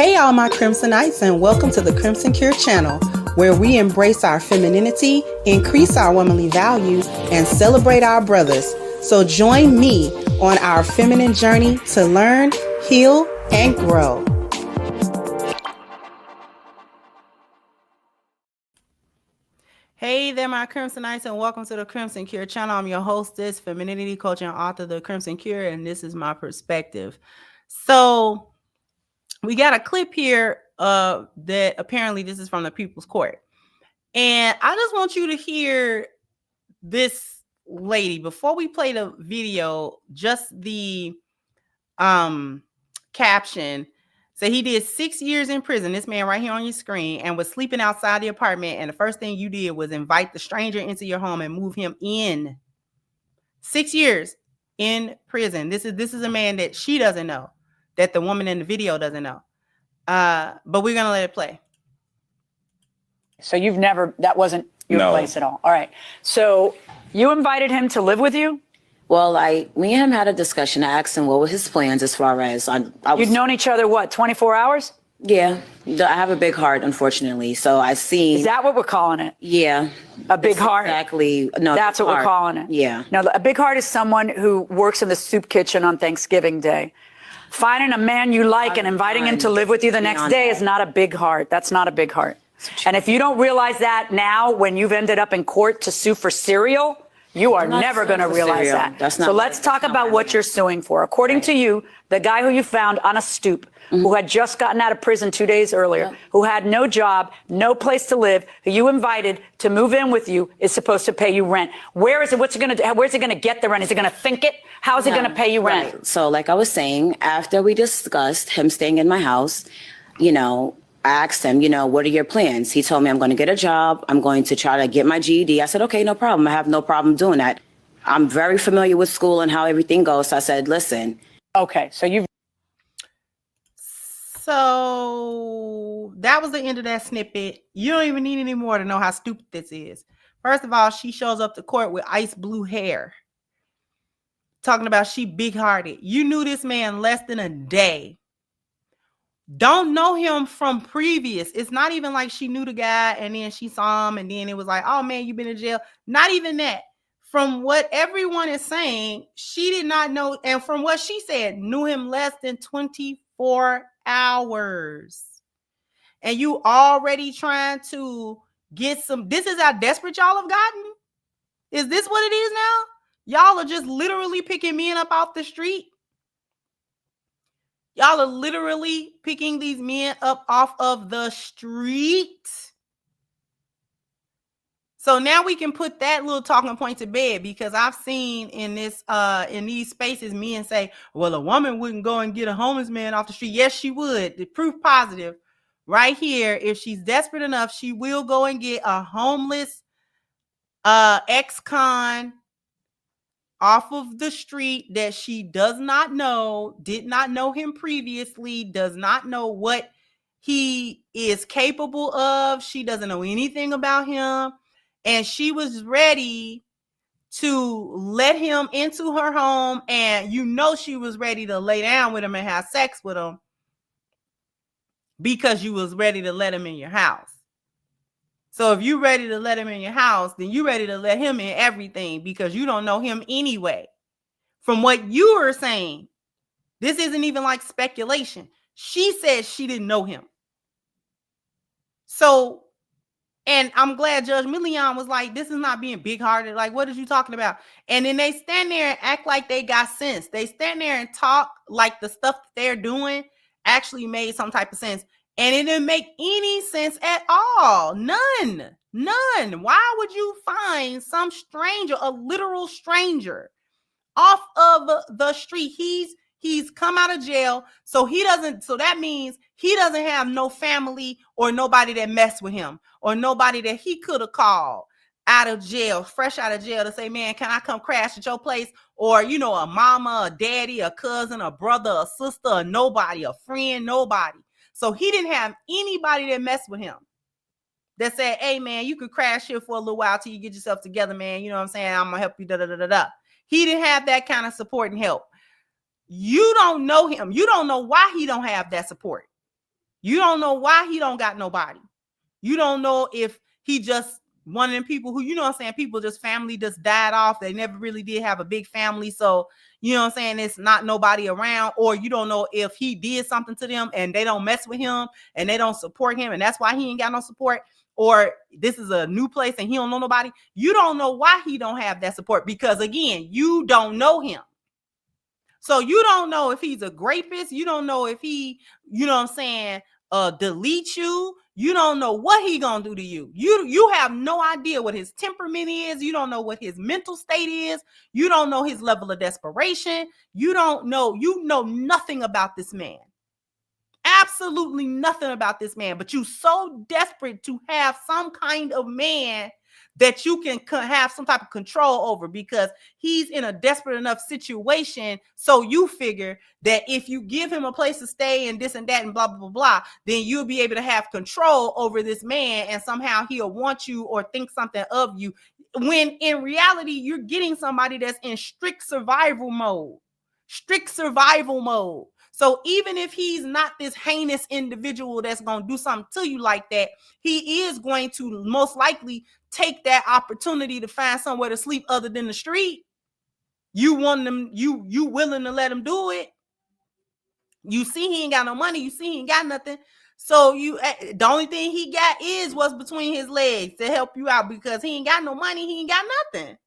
Hey all my Crimsonites, and welcome to the Crimson Cure channel, where we embrace our femininity, increase our womanly values, and celebrate our brothers. So join me on our feminine journey to learn, heal, and grow. Hey there, my Crimsonites, and welcome to the Crimson Cure channel. I'm your hostess, femininity coach, and author of the Crimson Cure, and this is my perspective. So we got a clip here that apparently this is from the People's Court. And I just want you to hear this lady. Before we play the video, just the caption. So he did 6 years in prison, this man right here on your screen, and was sleeping outside the apartment. And the first thing you did was invite the stranger into your home and move him in. 6 years in prison. This is a man that she doesn't know, that the woman in the video doesn't know. But we're gonna let it play. So that wasn't your place at all. All right. So you invited him to live with you? Well, me and him had a discussion. I asked him what were his plans as far as You'd known each other, what, 24 hours? Yeah. I have a big heart, unfortunately. So I see. Is that what we're calling it? Yeah. A big heart? Exactly. No, that's what we're calling it. Yeah. Now, a big heart is someone who works in the soup kitchen on Thanksgiving Day. Finding a man you like and inviting him to live with you the next day is not a big heart. That's not a big heart. And if you don't realize that now, when you've ended up in court to sue for cereal, you are never going to realize that. So let's talk about what you're suing for. According to you, the guy who you found on a stoop, who had just gotten out of prison 2 days earlier, who had no job, no place to live, who you invited to move in with you, is supposed to pay you rent. Where is it? Where's it going to get the rent? Is it going to think it? How is it going to pay you rent? Right. So like I was saying, after we discussed him staying in my house, I asked him, what are your plans? He told me I'm going to get a job. I'm going to try to get my GED. I said, okay, no problem. I have no problem doing that. I'm very familiar with school and how everything goes. So I said, listen. Okay, So that was the end of that snippet. You don't even need any more to know how stupid this is. First of all, she shows up to court with ice blue hair, talking about she big-hearted. You knew this man less than a day. Don't know him from previous. It's not even like she knew the guy and then she saw him and then it was like, oh man, you've been in jail. Not even that. From what everyone is saying, she did not know. And from what she said, knew him less than 24 hours. And you already trying to get some. This is how desperate y'all have gotten. Is this what it is now? Y'all are just literally picking men up off the street. Y'all are literally picking these men up off of the street. So now we can put that little talking point to bed, because I've seen in these spaces men say, well, a woman wouldn't go and get a homeless man off the street. Yes, she would. The proof positive right here. If she's desperate enough, she will go and get a homeless ex-con off of the street that she does not know, did not know him previously, does not know what he is capable of. She doesn't know anything about him. And she was ready to let him into her home. And she was ready to lay down with him and have sex with him because you was ready to let him in your house. So if you're ready to let him in your house, then you're ready to let him in everything, because you don't know him anyway. From what you are saying, this isn't even like speculation. She said she didn't know him. So, and I'm glad Judge Millian was like, this is not being big-hearted. Like, what are you talking about? And then they stand there and act like they got sense. They stand there and talk like the stuff that they're doing actually made some type of sense. And it didn't make any sense at all. None. Why would you find some stranger, a literal stranger, off of the street? He's come out of jail. So that means he doesn't have no family or nobody that messed with him, or nobody that he could have called out of jail, fresh out of jail, to say, man, can I come crash at your place? Or, a mama, a daddy, a cousin, a brother, a sister, a nobody, a friend, nobody. So he didn't have anybody that messed with him that said, hey, man, you could crash here for a little while till you get yourself together, man. You know what I'm saying? I'm going to help you, da-da-da-da-da. He didn't have that kind of support and help. You don't know him. You don't know why he don't have that support. You don't know why he don't got nobody. You don't know if he just one of them people who, you know what I'm saying, people just family just died off. They never really did have a big family. So, you know what I'm saying, it's not nobody around. Or you don't know if he did something to them and they don't mess with him and they don't support him and that's why he ain't got no support. Or this is a new place and he don't know nobody. You don't know why he don't have that support because, again, you don't know him. So you don't know if he's a rapist. You don't know if he, you know what I'm saying, delete you. You don't know what he gonna do to you. You have no idea what his temperament is. You don't know what his mental state is. You don't know his level of desperation. You know nothing about this man. Absolutely nothing about this man. But you so desperate to have some kind of man that you can have some type of control over because he's in a desperate enough situation. So you figure that if you give him a place to stay and this and that and blah, blah, blah, blah, then you'll be able to have control over this man and somehow he'll want you or think something of you. When in reality, you're getting somebody that's in strict survival mode. So even if he's not this heinous individual that's going to do something to you like that, he is going to most likely take that opportunity to find somewhere to sleep other than the street. You want them, you willing to let him do it. You see he ain't got no money. You see he ain't got nothing. So the only thing he got is what's between his legs to help you out because he ain't got no money. He ain't got nothing.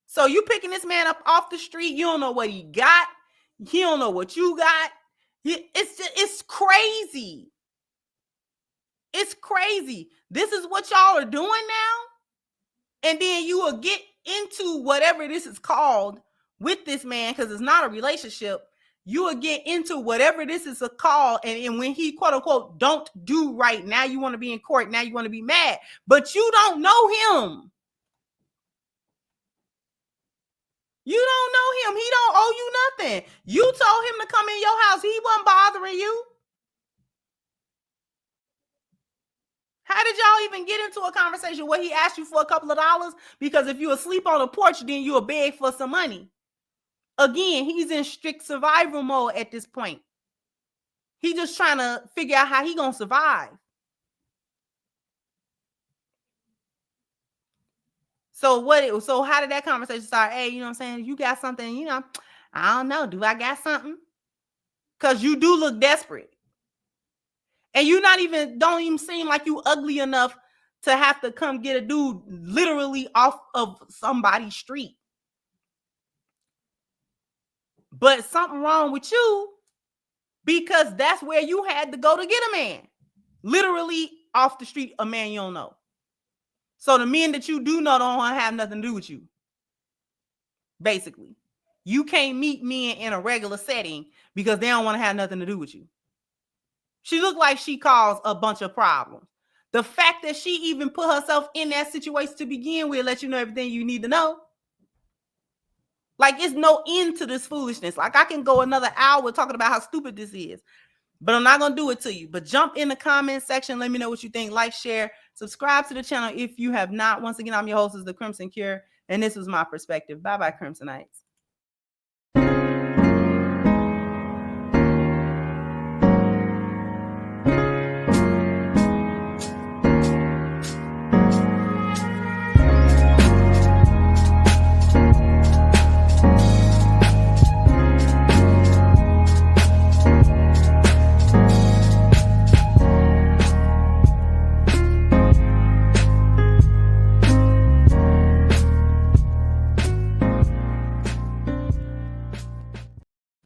So you picking this man up off the street. You don't know what he got. He don't know what you got. It's crazy. It's crazy. This is what y'all are doing now. And then you will get into whatever this is called with this man because it's not a relationship. You will get into whatever this is called. And when he, quote unquote, don't do right, now you want to be in court. Now you want to be mad. But you don't know him. You don't know him. He don't owe you nothing. You told him to come in your house. He wasn't bothering you. How did y'all even get into a conversation where he asked you for a couple of dollars? Because if you asleep on a porch, then you'll beg for some money. Again, he's in strict survival mode at this point. He's just trying to figure out how he gonna survive. So how did that conversation start? Hey, you know what I'm saying? You got something, you know, I don't know. Do I got something? Because you do look desperate. And you don't even seem like you ugly enough to have to come get a dude literally off of somebody's street. But something wrong with you because that's where you had to go to get a man. Literally off the street, a man you don't know. So the men that you do know don't want to have nothing to do with you. Basically. You can't meet men in a regular setting because they don't want to have nothing to do with you. She looked like she caused a bunch of problems. The fact that she even put herself in that situation to begin with lets you know everything you need to know. Like, it's no end to this foolishness. Like, I can go another hour talking about how stupid this is, but I'm not going to do it to you. But jump in the comment section. Let me know what you think. Like, share, subscribe to the channel if you have not. Once again, I'm your host, The Crimson Cure, and this was my perspective. Bye-bye, Crimsonites.